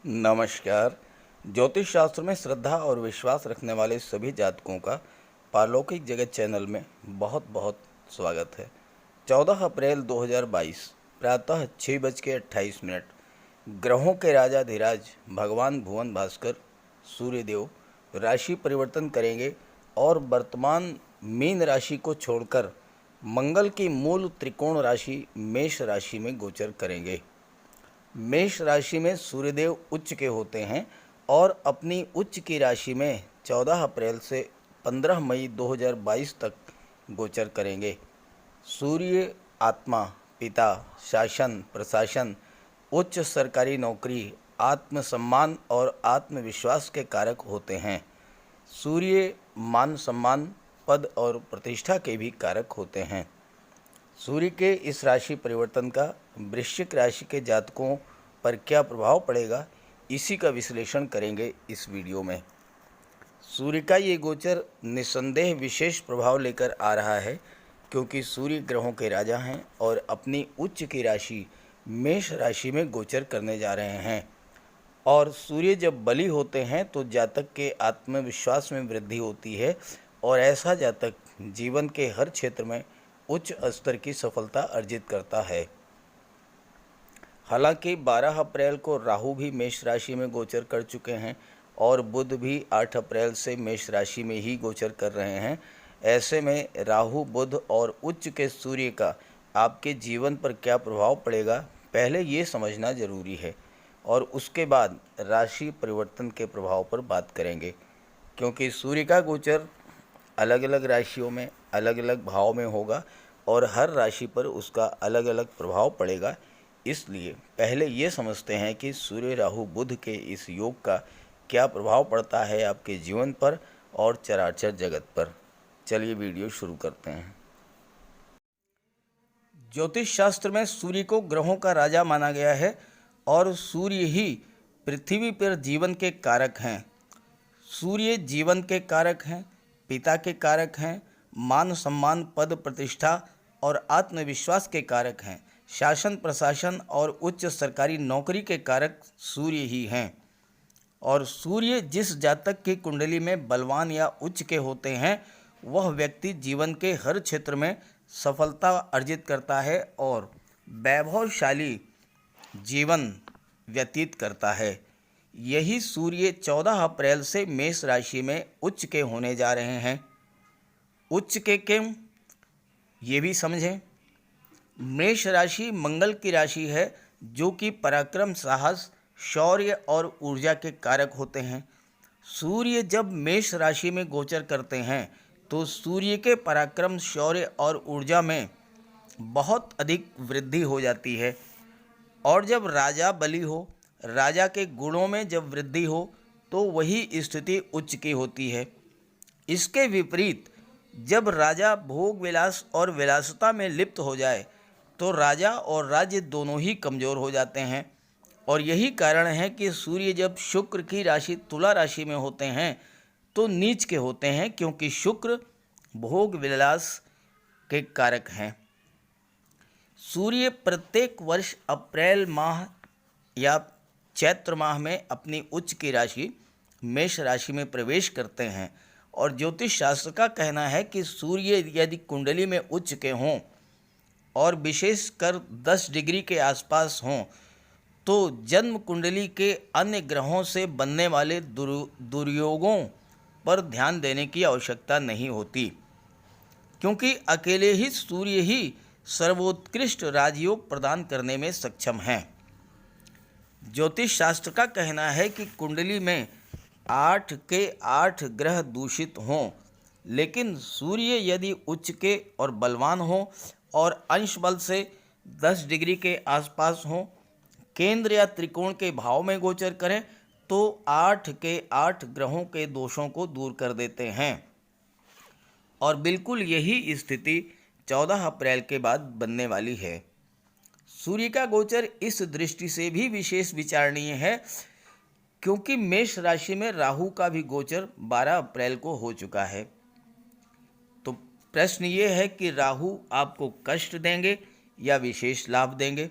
नमस्कार। ज्योतिष शास्त्र में श्रद्धा और विश्वास रखने वाले सभी जातकों का पारलौकिक जगत चैनल में बहुत बहुत स्वागत है। 14 अप्रैल 2022 प्रातः 6:28 ग्रहों के राजाधिराज भगवान भुवन भास्कर सूर्यदेव राशि परिवर्तन करेंगे और वर्तमान मीन राशि को छोड़कर मंगल की मूल त्रिकोण राशि मेष राशि में गोचर करेंगे। मेष राशि में सूर्यदेव उच्च के होते हैं और अपनी उच्च की राशि में 14 अप्रैल से 15 मई 2022 तक गोचर करेंगे। सूर्य आत्मा, पिता, शासन, प्रशासन, उच्च सरकारी नौकरी, आत्मसम्मान और आत्मविश्वास के कारक होते हैं। सूर्य मान सम्मान, पद और प्रतिष्ठा के भी कारक होते हैं। सूर्य के इस राशि परिवर्तन का वृश्चिक राशि के जातकों पर क्या प्रभाव पड़ेगा, इसी का विश्लेषण करेंगे इस वीडियो में। सूर्य का ये गोचर निस्संदेह विशेष प्रभाव लेकर आ रहा है, क्योंकि सूर्य ग्रहों के राजा हैं और अपनी उच्च की राशि मेष राशि में गोचर करने जा रहे हैं। और सूर्य जब बली होते हैं तो जातक के आत्मविश्वास में वृद्धि होती है और ऐसा जातक जीवन के हर क्षेत्र में उच्च स्तर की सफलता अर्जित करता है। हालांकि 12 अप्रैल को राहु भी मेष राशि में गोचर कर चुके हैं और बुध भी 8 अप्रैल से मेष राशि में ही गोचर कर रहे हैं। ऐसे में राहु, बुध और उच्च के सूर्य का आपके जीवन पर क्या प्रभाव पड़ेगा, पहले ये समझना जरूरी है और उसके बाद राशि परिवर्तन के प्रभाव पर बात करेंगे। क्योंकि सूर्य का गोचर अलग अलग राशियों में अलग अलग भाव में होगा और हर राशि पर उसका अलग अलग प्रभाव पड़ेगा। इसलिए पहले ये समझते हैं कि सूर्य राहु बुध के इस योग का क्या प्रभाव पड़ता है आपके जीवन पर और चराचर जगत पर। चलिए वीडियो शुरू करते हैं। ज्योतिष शास्त्र में सूर्य को ग्रहों का राजा माना गया है और सूर्य ही पृथ्वी पर जीवन के कारक हैं। सूर्य जीवन के कारक हैं, पिता के कारक हैं, मान सम्मान, पद प्रतिष्ठा और आत्मविश्वास के कारक हैं। शासन प्रशासन और उच्च सरकारी नौकरी के कारक सूर्य ही हैं। और सूर्य जिस जातक की कुंडली में बलवान या उच्च के होते हैं, वह व्यक्ति जीवन के हर क्षेत्र में सफलता अर्जित करता है और वैभवशाली जीवन व्यतीत करता है। यही सूर्य 14 अप्रैल से मेष राशि में उच्च के होने जा रहे हैं। उच्च के क्यों, ये भी समझें। मेष राशि मंगल की राशि है, जो कि पराक्रम, साहस, शौर्य और ऊर्जा के कारक होते हैं। सूर्य जब मेष राशि में गोचर करते हैं तो सूर्य के पराक्रम, शौर्य और ऊर्जा में बहुत अधिक वृद्धि हो जाती है। और जब राजा बली हो, राजा के गुणों में जब वृद्धि हो, तो वही स्थिति उच्च की होती है। इसके विपरीत जब राजा भोग विलास और विलासिता में लिप्त हो जाए तो राजा और राज्य दोनों ही कमज़ोर हो जाते हैं। और यही कारण है कि सूर्य जब शुक्र की राशि तुला राशि में होते हैं तो नीच के होते हैं, क्योंकि शुक्र भोग विलास के कारक हैं। सूर्य प्रत्येक वर्ष अप्रैल माह या चैत्र माह में अपनी उच्च की राशि मेष राशि में प्रवेश करते हैं। और ज्योतिष शास्त्र का कहना है कि सूर्य यदि कुंडली में उच्च के हों और विशेषकर 10 डिग्री के आसपास हों, तो जन्म कुंडली के अन्य ग्रहों से बनने वाले दुर्योगों पर ध्यान देने की आवश्यकता नहीं होती, क्योंकि अकेले ही सूर्य ही सर्वोत्कृष्ट राजयोग प्रदान करने में सक्षम हैं। ज्योतिष शास्त्र का कहना है कि कुंडली में 8 के 8 ग्रह दूषित हों, लेकिन सूर्य यदि उच्च के और बलवान हो और अंश बल से 10 डिग्री के आसपास हों, केंद्र या त्रिकोण के भाव में गोचर करें, तो 8 के 8 ग्रहों के दोषों को दूर कर देते हैं। और बिल्कुल यही स्थिति 14 अप्रैल के बाद बनने वाली है। सूर्य का गोचर इस दृष्टि से भी विशेष विचारणीय है, क्योंकि मेष राशि में राहु का भी गोचर 12 अप्रैल को हो चुका है। तो प्रश्न ये है कि राहु आपको कष्ट देंगे या विशेष लाभ देंगे।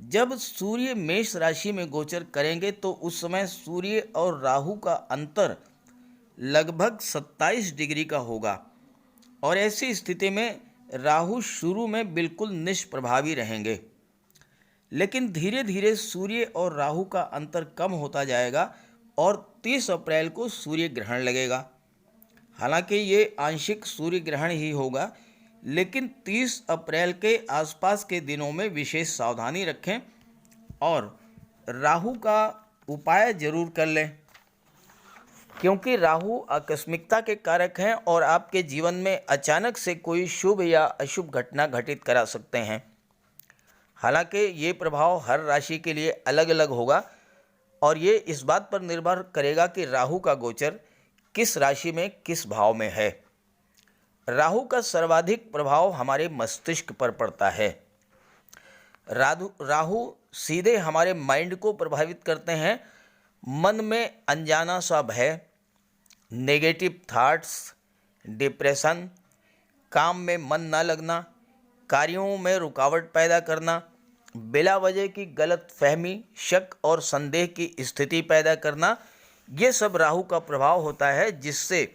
जब सूर्य मेष राशि में गोचर करेंगे तो उस समय सूर्य और राहु का अंतर लगभग 27 डिग्री का होगा और ऐसी स्थिति में राहु शुरू में बिल्कुल निष्प्रभावी रहेंगे, लेकिन धीरे धीरे सूर्य और राहु का अंतर कम होता जाएगा और 30 अप्रैल को सूर्य ग्रहण लगेगा। हालांकि ये आंशिक सूर्य ग्रहण ही होगा, लेकिन 30 अप्रैल के आसपास के दिनों में विशेष सावधानी रखें और राहु का उपाय जरूर कर लें, क्योंकि राहु आकस्मिकता के कारक हैं और आपके जीवन में अचानक से कोई शुभ या अशुभ घटना घटित करा सकते हैं। हालांकि ये प्रभाव हर राशि के लिए अलग अलग होगा और ये इस बात पर निर्भर करेगा कि राहु का गोचर किस राशि में किस भाव में है। राहु का सर्वाधिक प्रभाव हमारे मस्तिष्क पर पड़ता है। राहु सीधे हमारे माइंड को प्रभावित करते हैं। मन में अनजाना सा भय, नेगेटिव थॉट्स, डिप्रेशन, काम में मन न लगना, कार्यों में रुकावट पैदा करना, बिला वजह की गलत फहमी, शक और संदेह की स्थिति पैदा करना, ये सब राहु का प्रभाव होता है, जिससे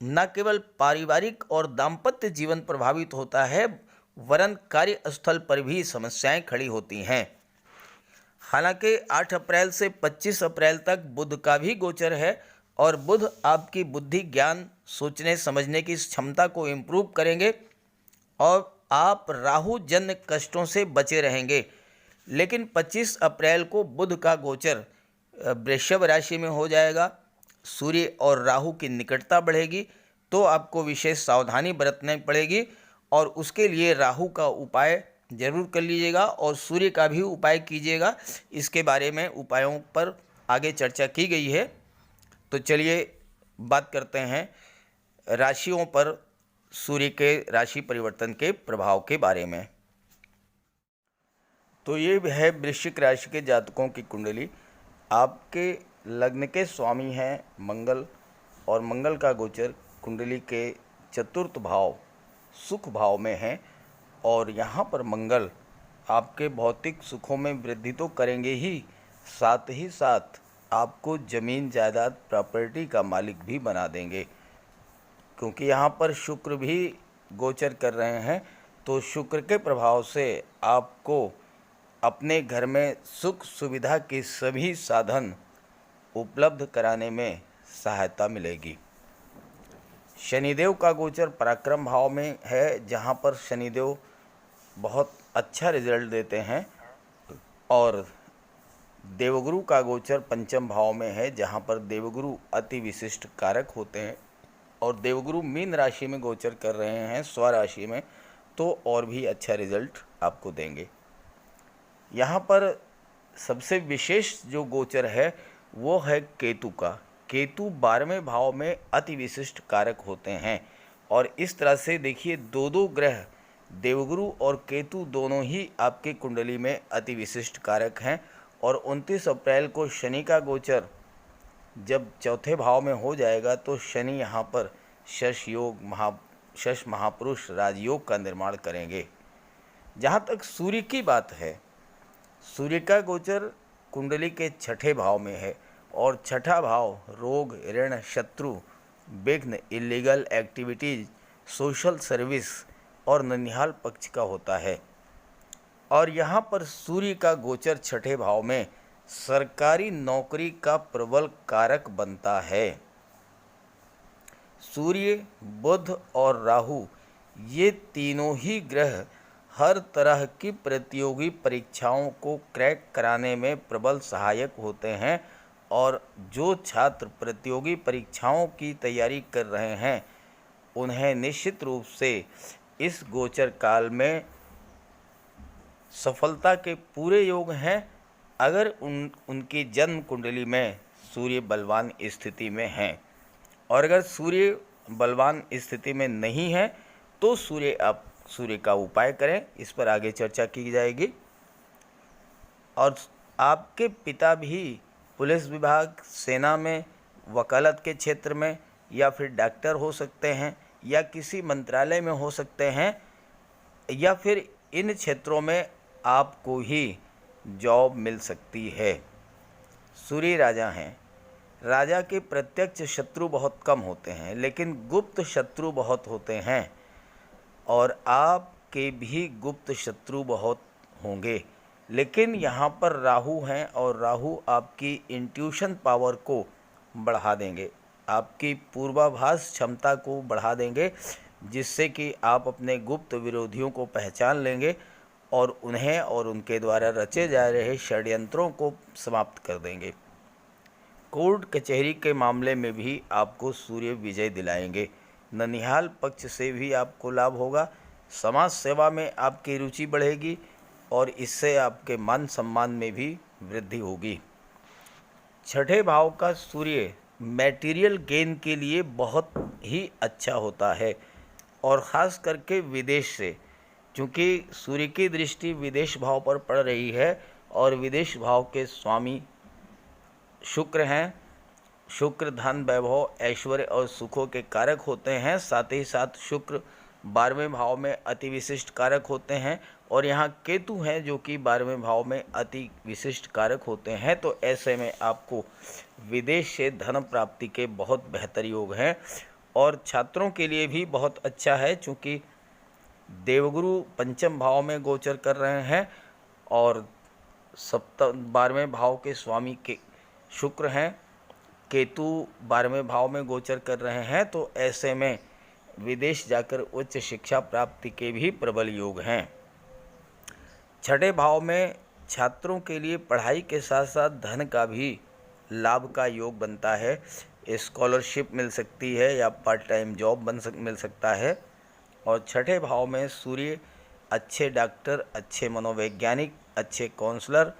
न केवल पारिवारिक और दाम्पत्य जीवन प्रभावित होता है वरन कार्यस्थल पर भी समस्याएं खड़ी होती हैं। हालांकि 8 अप्रैल से 25 अप्रैल तक बुध का भी गोचर है और बुध आपकी बुद्धि, ज्ञान, सोचने समझने की क्षमता को इम्प्रूव करेंगे और आप राहु जन्य कष्टों से बचे रहेंगे। लेकिन 25 अप्रैल को बुध का गोचर वृषभ राशि में हो जाएगा, सूर्य और राहु की निकटता बढ़ेगी, तो आपको विशेष सावधानी बरतनी पड़ेगी और उसके लिए राहु का उपाय जरूर कर लीजिएगा और सूर्य का भी उपाय कीजिएगा। इसके बारे में उपायों पर आगे चर्चा की गई है। तो चलिए बात करते हैं राशियों पर सूर्य के राशि परिवर्तन के प्रभाव के बारे में। तो ये है वृश्चिक राशि के जातकों की कुंडली। आपके लग्न के स्वामी हैं मंगल और मंगल का गोचर कुंडली के चतुर्थ भाव सुख भाव में है और यहाँ पर मंगल आपके भौतिक सुखों में वृद्धि तो करेंगे ही साथ आपको ज़मीन जायदाद प्रॉपर्टी का मालिक भी बना देंगे, क्योंकि यहाँ पर शुक्र भी गोचर कर रहे हैं। तो शुक्र के प्रभाव से आपको अपने घर में सुख सुविधा के सभी साधन उपलब्ध कराने में सहायता मिलेगी। शनिदेव का गोचर पराक्रम भाव में है, जहाँ पर शनिदेव बहुत अच्छा रिजल्ट देते हैं और देवगुरु का गोचर पंचम भाव में है, जहाँ पर देवगुरु अति विशिष्ट कारक होते हैं और देवगुरु मीन राशि में गोचर कर रहे हैं स्वराशि में, तो और भी अच्छा रिजल्ट आपको देंगे। यहाँ पर सबसे विशेष जो गोचर है वो है केतु का। केतु 12वें भाव में अति विशिष्ट कारक होते हैं और इस तरह से देखिए दो ग्रह देवगुरु और केतु दोनों ही आपके कुंडली में अति विशिष्ट कारक हैं और 29 अप्रैल को शनि का गोचर जब चौथे भाव में हो जाएगा तो शनि यहाँ पर शश महापुरुष राजयोग का निर्माण करेंगे। जहाँ तक सूर्य की बात है, सूर्य का गोचर कुंडली के छठे भाव में है और छठा भाव रोग, ऋण, शत्रु, विघ्न, इलीगल एक्टिविटीज़, सोशल सर्विस और ननिहाल पक्ष का होता है। और यहाँ पर सूर्य का गोचर छठे भाव में सरकारी नौकरी का प्रबल कारक बनता है। सूर्य, बुध और राहु ये तीनों ही ग्रह हर तरह की प्रतियोगी परीक्षाओं को क्रैक कराने में प्रबल सहायक होते हैं और जो छात्र प्रतियोगी परीक्षाओं की तैयारी कर रहे हैं उन्हें निश्चित रूप से इस गोचर काल में सफलता के पूरे योग हैं, अगर उनकी जन्म कुंडली में सूर्य बलवान स्थिति में हैं। और अगर सूर्य बलवान स्थिति में नहीं है तो सूर्य का उपाय करें, इस पर आगे चर्चा की जाएगी। और आपके पिता भी पुलिस विभाग, सेना में, वकालत के क्षेत्र में या फिर डॉक्टर हो सकते हैं या किसी मंत्रालय में हो सकते हैं या फिर इन क्षेत्रों में आपको ही जॉब मिल सकती है। सूर्य राजा हैं। राजा के प्रत्यक्ष शत्रु बहुत कम होते हैं, लेकिन गुप्त शत्रु बहुत होते हैं, और आपके भी गुप्त शत्रु बहुत होंगे। लेकिन यहाँ पर राहु हैं, और राहु आपकी इंट्यूशन पावर को बढ़ा देंगे, आपकी पूर्वाभास क्षमता को बढ़ा देंगे, जिससे कि आप अपने गुप्त विरोधियों को पहचान लेंगे और उन्हें और उनके द्वारा रचे जा रहे षड्यंत्रों को समाप्त कर देंगे। कोर्ट कचहरी के मामले में भी आपको सूर्य विजय दिलाएंगे। ननिहाल पक्ष से भी आपको लाभ होगा। समाज सेवा में आपकी रुचि बढ़ेगी और इससे आपके मान सम्मान में भी वृद्धि होगी। छठे भाव का सूर्य मैटीरियल गेन के लिए बहुत ही अच्छा होता है, और ख़ास करके विदेश से, क्योंकि सूर्य की दृष्टि विदेश भाव पर पड़ रही है और विदेश भाव के स्वामी शुक्र हैं। शुक्र धन, वैभव, ऐश्वर्य और सुखों के कारक होते हैं। साथ ही साथ शुक्र 12वें भाव में अति विशिष्ट कारक होते हैं, और यहाँ केतु हैं जो कि 12वें भाव में अति विशिष्ट कारक होते हैं। तो ऐसे में आपको विदेश से धन प्राप्ति के बहुत बेहतर योग हैं, और छात्रों के लिए भी बहुत अच्छा है, चूँकि देवगुरु पंचम भाव में गोचर कर रहे हैं और 12वें भाव के स्वामी के शुक्र हैं, केतु 12वें भाव में गोचर कर रहे हैं। तो ऐसे में विदेश जाकर उच्च शिक्षा प्राप्ति के भी प्रबल योग हैं। छठे भाव में छात्रों के लिए पढ़ाई के साथ साथ धन का भी लाभ का योग बनता है। स्कॉलरशिप मिल सकती है या पार्ट टाइम जॉब मिल सकता है। और छठे भाव में सूर्य अच्छे डॉक्टर, अच्छे मनोवैज्ञानिक, अच्छे काउंसलर,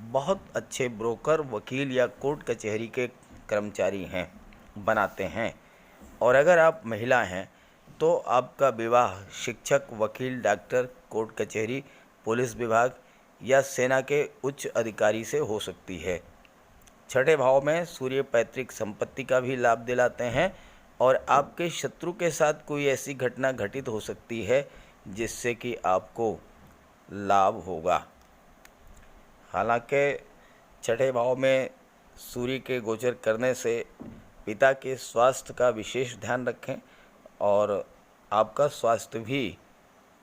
बहुत अच्छे ब्रोकर, वकील या कोर्ट कचहरी के कर्मचारी हैं बनाते हैं। और अगर आप महिला हैं तो आपका विवाह शिक्षक, वकील, डॉक्टर, कोर्ट कचहरी, पुलिस विभाग या सेना के उच्च अधिकारी से हो सकती है। छठे भाव में सूर्य पैतृक संपत्ति का भी लाभ दिलाते हैं, और आपके शत्रु के साथ कोई ऐसी घटना घटित हो सकती है जिससे कि आपको लाभ होगा। हालांकि छठे भाव में सूर्य के गोचर करने से पिता के स्वास्थ्य का विशेष ध्यान रखें, और आपका स्वास्थ्य भी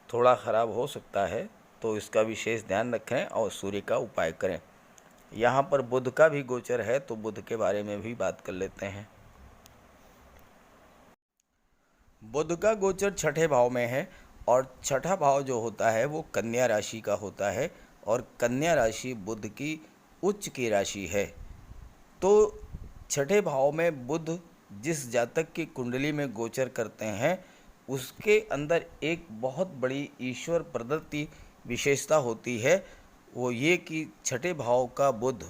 थोड़ा ख़राब हो सकता है, तो इसका विशेष ध्यान रखें और सूर्य का उपाय करें। यहाँ पर बुध का भी गोचर है, तो बुध के बारे में भी बात कर लेते हैं। बुध का गोचर छठे भाव में है, और छठा भाव जो होता है वो कन्या राशि का होता है, और कन्या राशि बुध की उच्च की राशि है। तो छठे भाव में बुध जिस जातक की कुंडली में गोचर करते हैं, उसके अंदर एक बहुत बड़ी ईश्वर प्रदत्ति विशेषता होती है। वो ये कि छठे भाव का बुध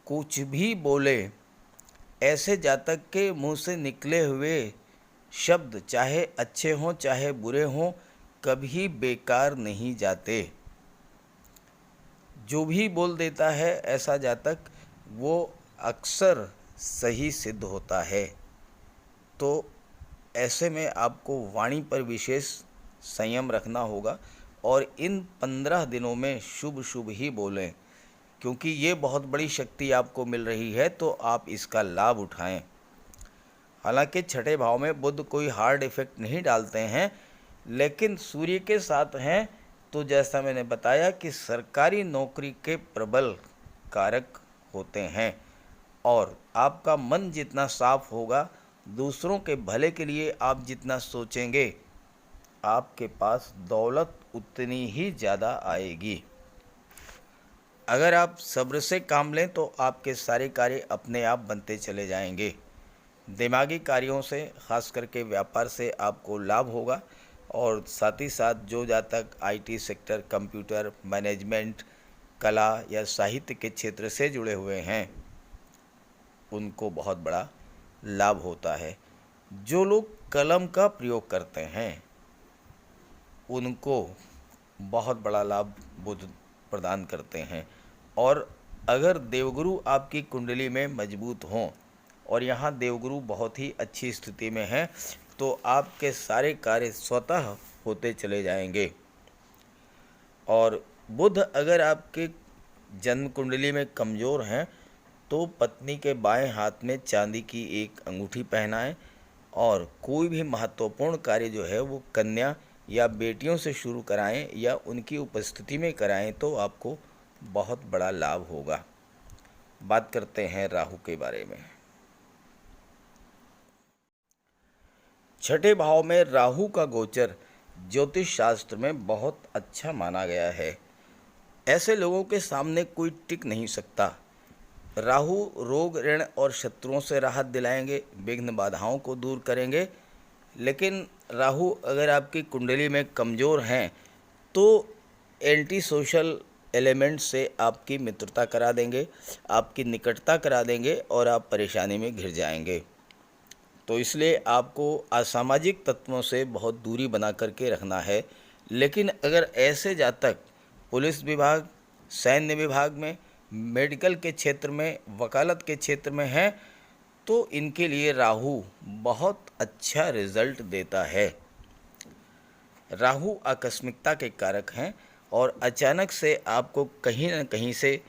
कुछ भी बोले, ऐसे जातक के मुंह से निकले हुए शब्द चाहे अच्छे हों चाहे बुरे हों, कभी बेकार नहीं जाते। जो भी बोल देता है ऐसा जातक, वो अक्सर सही सिद्ध होता है। तो ऐसे में आपको वाणी पर विशेष संयम रखना होगा, और इन 15 दिनों में शुभ शुभ ही बोलें, क्योंकि ये बहुत बड़ी शक्ति आपको मिल रही है, तो आप इसका लाभ उठाएं। हालांकि छठे भाव में बुध कोई हार्ड इफेक्ट नहीं डालते हैं, लेकिन सूर्य के साथ हैं, तो जैसा मैंने बताया कि सरकारी नौकरी के प्रबल कारक होते हैं, और आपका मन जितना साफ होगा, दूसरों के भले के लिए आप जितना सोचेंगे, आपके पास दौलत उतनी ही ज़्यादा आएगी। अगर आप सब्र से काम लें तो आपके सारे कार्य अपने आप बनते चले जाएंगे। दिमागी कार्यों से, ख़ास करके व्यापार से आपको लाभ होगा, और साथ ही साथ जो जातक आईटी सेक्टर, कंप्यूटर, मैनेजमेंट, कला या साहित्य के क्षेत्र से जुड़े हुए हैं, उनको बहुत बड़ा लाभ होता है। जो लोग कलम का प्रयोग करते हैं, उनको बहुत बड़ा लाभ बुध प्रदान करते हैं। और अगर देवगुरु आपकी कुंडली में मजबूत हों, और यहाँ देवगुरु बहुत ही अच्छी स्थिति में हैं, तो आपके सारे कार्य स्वतः होते चले जाएंगे। और बुध अगर आपके जन्म कुंडली में कमज़ोर हैं तो पत्नी के बाएं हाथ में चांदी की एक अंगूठी पहनाएं और कोई भी महत्वपूर्ण कार्य जो है वो कन्या या बेटियों से शुरू कराएं या उनकी उपस्थिति में कराएं तो आपको बहुत बड़ा लाभ होगा। बात करते हैं राहु के बारे में। छठे भाव में राहु का गोचर ज्योतिष शास्त्र में बहुत अच्छा माना गया है। ऐसे लोगों के सामने कोई टिक नहीं सकता। राहु रोग ऋण और शत्रुओं से राहत दिलाएंगे, विघ्न बाधाओं को दूर करेंगे। लेकिन राहु अगर आपकी कुंडली में कमज़ोर हैं तो एंटी सोशल एलिमेंट से आपकी मित्रता करा देंगे, आपकी निकटता करा देंगे और आप परेशानी में घिर जाएंगे। तो इसलिए आपको असामाजिक तत्वों से बहुत दूरी बना करके रखना है। लेकिन अगर ऐसे जातक पुलिस विभाग, सैन्य विभाग में, मेडिकल के क्षेत्र में, वकालत के क्षेत्र में हैं तो इनके लिए राहु बहुत अच्छा रिजल्ट देता है। राहु आकस्मिकता के कारक हैं और अचानक से आपको कहीं न कहीं से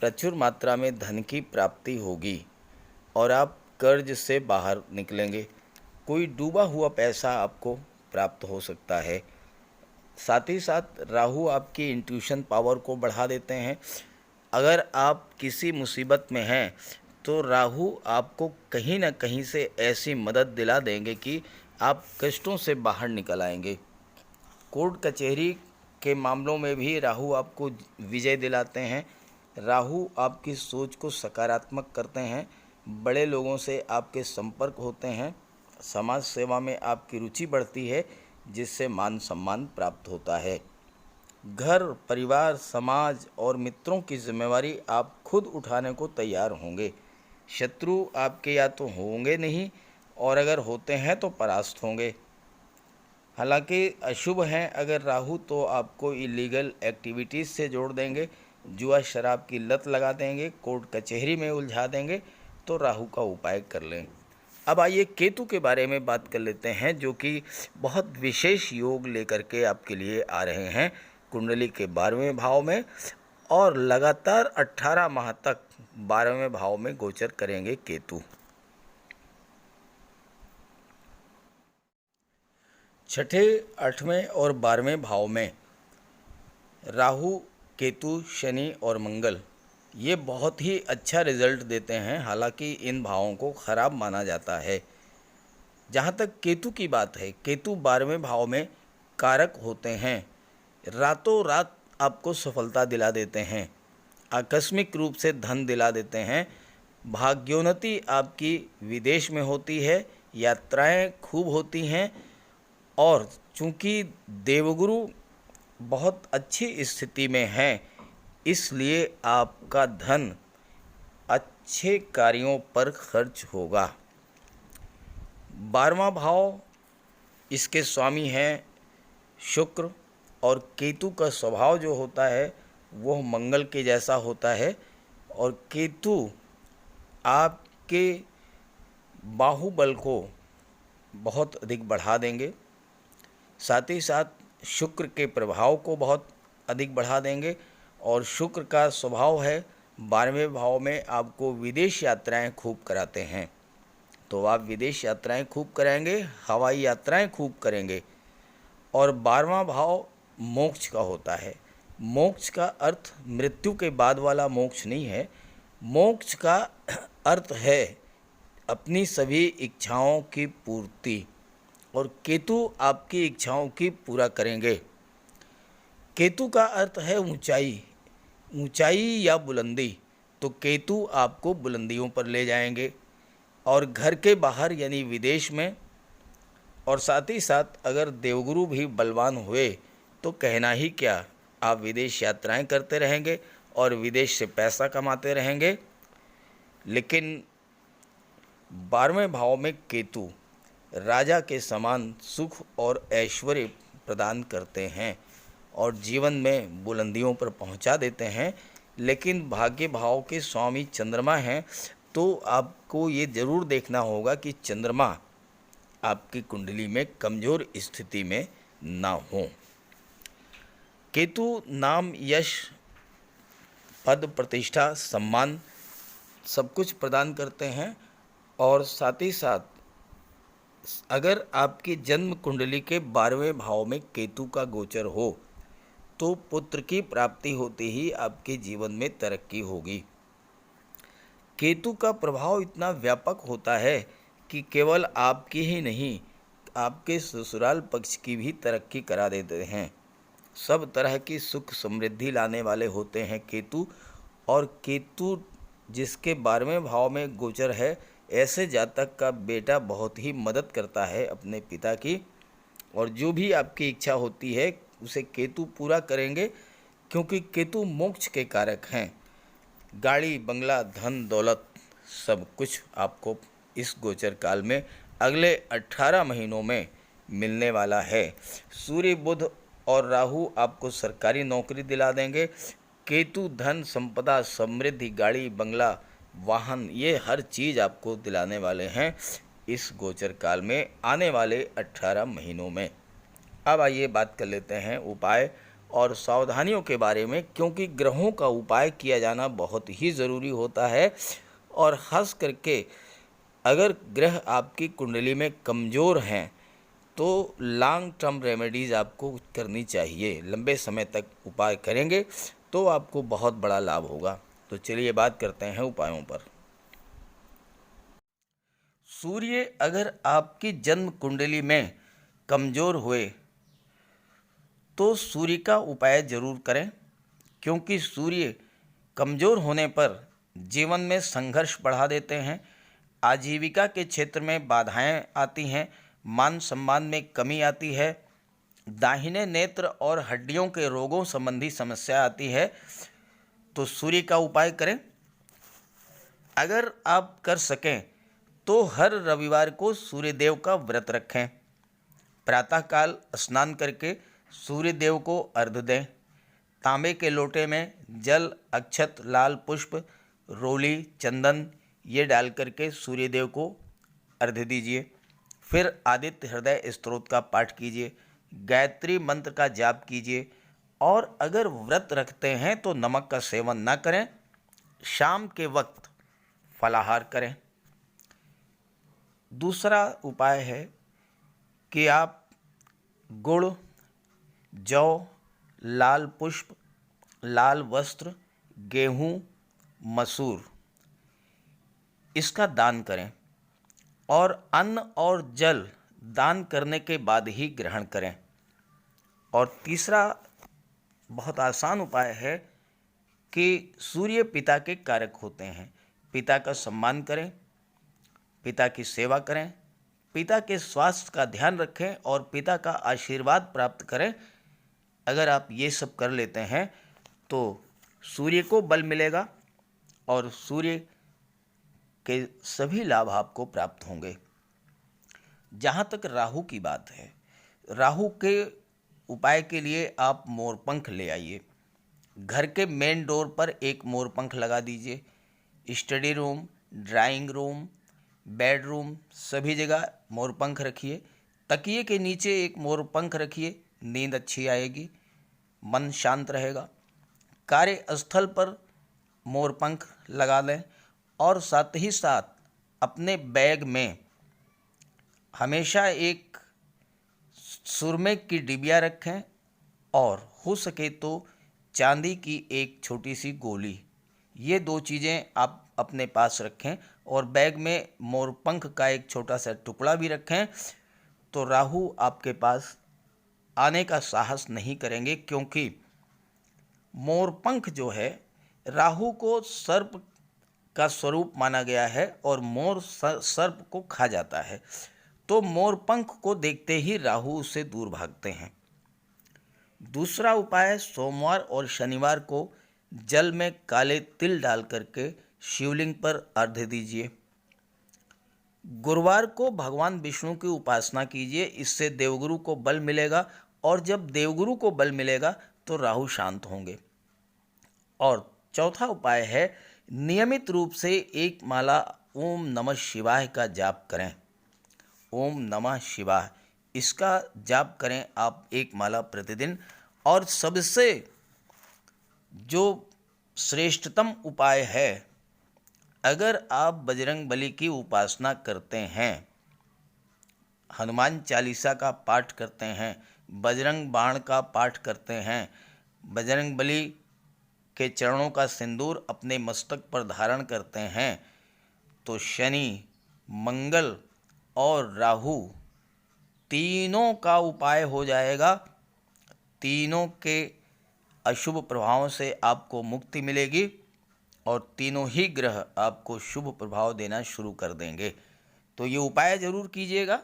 प्रचुर मात्रा में धन की प्राप्ति होगी और आप कर्ज से बाहर निकलेंगे। कोई डूबा हुआ पैसा आपको प्राप्त हो सकता है। साथ ही साथ राहु आपकी इंट्यूशन पावर को बढ़ा देते हैं। अगर आप किसी मुसीबत में हैं तो राहु आपको कहीं ना कहीं से ऐसी मदद दिला देंगे कि आप कष्टों से बाहर निकल आएंगे। कोर्ट कचहरी के मामलों में भी राहु आपको विजय दिलाते हैं। राहु आपकी सोच को सकारात्मक करते हैं। बड़े लोगों से आपके संपर्क होते हैं। समाज सेवा में आपकी रुचि बढ़ती है जिससे मान सम्मान प्राप्त होता है। घर, परिवार, समाज और मित्रों की जिम्मेवारी आप खुद उठाने को तैयार होंगे। शत्रु आपके या तो होंगे नहीं और अगर होते हैं तो परास्त होंगे। हालांकि अशुभ हैं अगर राहु तो आपको इलीगल एक्टिविटीज़ से जोड़ देंगे, जुआ शराब की लत लगा देंगे, कोर्ट कचहरी में उलझा देंगे। तो राहु का उपाय कर लें। अब आइए केतु के बारे में बात कर लेते हैं जो कि बहुत विशेष योग लेकर के आपके लिए आ रहे हैं कुंडली के 12वें भाव में और लगातार 18 माह तक 12वें भाव में गोचर करेंगे केतु। छठे, 8वें और 12वें भाव में राहु, केतु, शनि और मंगल ये बहुत ही अच्छा रिजल्ट देते हैं। हालांकि इन भावों को खराब माना जाता है। जहाँ तक केतु की बात है, केतु 12वें भाव में कारक होते हैं। रातों रात आपको सफलता दिला देते हैं, आकस्मिक रूप से धन दिला देते हैं। भाग्योन्नति आपकी विदेश में होती है, यात्राएं खूब होती हैं और चूंकि देवगुरु बहुत अच्छी स्थिति में हैं इसलिए आपका धन अच्छे कार्यों पर खर्च होगा। 12वां भाव इसके स्वामी हैं शुक्र और केतु का स्वभाव जो होता है वह मंगल के जैसा होता है और केतु आपके बाहुबल को बहुत अधिक बढ़ा देंगे। साथ ही साथ शुक्र के प्रभाव को बहुत अधिक बढ़ा देंगे और शुक्र का स्वभाव है 12वें भाव में आपको विदेश यात्राएं खूब कराते हैं। तो आप विदेश यात्राएं खूब कराएंगे, हवाई यात्राएं खूब करेंगे। और 12वां भाव मोक्ष का होता है। मोक्ष का अर्थ मृत्यु के बाद वाला मोक्ष नहीं है। मोक्ष का अर्थ है अपनी सभी इच्छाओं की पूर्ति और केतु आपकी इच्छाओं की पूरा करेंगे। केतु का अर्थ है ऊंचाई, ऊंचाई या बुलंदी। तो केतु आपको बुलंदियों पर ले जाएंगे और घर के बाहर यानी विदेश में। और साथ ही साथ अगर देवगुरु भी बलवान हुए तो कहना ही क्या, आप विदेश यात्राएं करते रहेंगे और विदेश से पैसा कमाते रहेंगे। लेकिन 12वें भाव में केतु राजा के समान सुख और ऐश्वर्य प्रदान करते हैं और जीवन में बुलंदियों पर पहुंचा देते हैं। लेकिन भाग्य भाव के स्वामी चंद्रमा हैं तो आपको ये ज़रूर देखना होगा कि चंद्रमा आपकी कुंडली में कमज़ोर स्थिति में ना हो। केतु नाम, यश, पद, प्रतिष्ठा, सम्मान सब कुछ प्रदान करते हैं। और साथ ही साथ अगर आपकी जन्म कुंडली के 12वें भाव में केतु का गोचर हो तो पुत्र की प्राप्ति होते ही आपके जीवन में तरक्की होगी। केतु का प्रभाव इतना व्यापक होता है कि केवल आपकी ही नहीं, आपके ससुराल पक्ष की भी तरक्की करा देते हैं। सब तरह की सुख समृद्धि लाने वाले होते हैं केतु। और केतु जिसके 12वें भाव में गोचर है, ऐसे जातक का बेटा बहुत ही मदद करता है अपने पिता की, और जो भी आपकी इच्छा होती है उसे केतु पूरा करेंगे, क्योंकि केतु मोक्ष के कारक हैं। गाड़ी, बंगला, धन दौलत सब कुछ आपको इस गोचर काल में अगले 18 महीनों में मिलने वाला है। सूर्य, बुध और राहु आपको सरकारी नौकरी दिला देंगे। केतु धन, संपदा, समृद्धि, गाड़ी, बंगला, वाहन, ये हर चीज़ आपको दिलाने वाले हैं इस गोचर काल में आने वाले 18 महीनों में। अब आइए बात कर लेते हैं उपाय और सावधानियों के बारे में, क्योंकि ग्रहों का उपाय किया जाना बहुत ही ज़रूरी होता है। और ख़ास करके अगर ग्रह आपकी कुंडली में कमज़ोर हैं तो लॉन्ग टर्म रेमेडीज़ आपको करनी चाहिए। लंबे समय तक उपाय करेंगे तो आपको बहुत बड़ा लाभ होगा। तो चलिए बात करते हैं उपायों पर। सूर्य अगर आपकी जन्म कुंडली में कमज़ोर हुए तो सूर्य का उपाय जरूर करें, क्योंकि सूर्य कमज़ोर होने पर जीवन में संघर्ष बढ़ा देते हैं, आजीविका के क्षेत्र में बाधाएं आती हैं, मान सम्मान में कमी आती है, दाहिने नेत्र और हड्डियों के रोगों संबंधी समस्या आती है। तो सूर्य का उपाय करें। अगर आप कर सकें तो हर रविवार को सूर्य देव का व्रत रखें। प्रातःकाल स्नान करके सूर्य देव को अर्घ्य दें। तांबे के लोटे में जल, अक्षत, लाल पुष्प, रोली, चंदन ये डाल करके सूर्य देव को अर्घ्य दीजिए। फिर आदित्य हृदय स्तोत्र का पाठ कीजिए, गायत्री मंत्र का जाप कीजिए। और अगर व्रत रखते हैं तो नमक का सेवन ना करें। शाम के वक्त फलाहार करें। दूसरा उपाय है कि आप गुड़, जौ, लाल पुष्प, लाल वस्त्र, गेहूँ, मसूर इसका दान करें, और अन्न और जल दान करने के बाद ही ग्रहण करें। और तीसरा बहुत आसान उपाय है कि सूर्य पिता के कारक होते हैं। पिता का सम्मान करें, पिता की सेवा करें, पिता के स्वास्थ्य का ध्यान रखें और पिता का आशीर्वाद प्राप्त करें। अगर आप ये सब कर लेते हैं तो सूर्य को बल मिलेगा और सूर्य के सभी लाभ आपको प्राप्त होंगे। जहाँ तक राहु की बात है, राहु के उपाय के लिए आप मोरपंख ले आइए। घर के मेन डोर पर एक मोरपंख लगा दीजिए। Study room, drawing room, bedroom सभी जगह मोरपंख रखिए। तकिए के नीचे एक मोरपंख रखिए, नींद अच्छी आएगी, मन शांत रहेगा। कार्यस्थल पर मोरपंख लगा लें और साथ ही साथ अपने बैग में हमेशा एक सुरमे की डिबिया रखें और हो सके तो चांदी की एक छोटी सी गोली, ये दो चीज़ें आप अपने पास रखें। और बैग में मोरपंख का एक छोटा सा टुकड़ा भी रखें। तो राहु आपके पास आने का साहस नहीं करेंगे, क्योंकि मोरपंख जो है राहु को सर्प का स्वरूप माना गया है और मोर सर्प को खा जाता है। तो मोरपंख को देखते ही राहु उससे दूर भागते हैं। दूसरा उपाय, सोमवार और शनिवार को जल में काले तिल डाल करके शिवलिंग पर अर्घ्य दीजिए। गुरुवार को भगवान विष्णु की उपासना कीजिए, इससे देवगुरु को बल मिलेगा और जब देवगुरु को बल मिलेगा तो राहु शांत होंगे। और चौथा उपाय है, नियमित रूप से एक माला ओम नमः शिवाय का जाप करें। ओम नमः शिवाय इसका जाप करें आप एक माला प्रतिदिन, और सबसे जो श्रेष्ठतम उपाय है, अगर आप बजरंग बली की उपासना करते हैं, हनुमान चालीसा का पाठ करते हैं, बजरंग बाण का पाठ करते हैं, बजरंग बली के चरणों का सिंदूर अपने मस्तक पर धारण करते हैं, तो शनि, मंगल और राहु तीनों का उपाय हो जाएगा। तीनों के अशुभ प्रभावों से आपको मुक्ति मिलेगी और तीनों ही ग्रह आपको शुभ प्रभाव देना शुरू कर देंगे। तो ये उपाय ज़रूर कीजिएगा,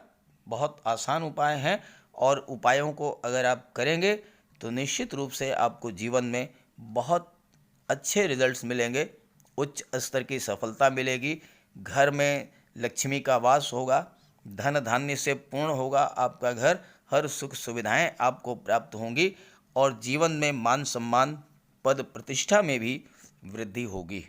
बहुत आसान उपाय हैं और उपायों को अगर आप करेंगे तो निश्चित रूप से आपको जीवन में बहुत अच्छे रिजल्ट्स मिलेंगे, उच्च स्तर की सफलता मिलेगी, घर में लक्ष्मी का वास होगा, धन धान्य से पूर्ण होगा आपका घर, हर सुख सुविधाएं आपको प्राप्त होंगी और जीवन में मान सम्मान, पद प्रतिष्ठा में भी वृद्धि होगी।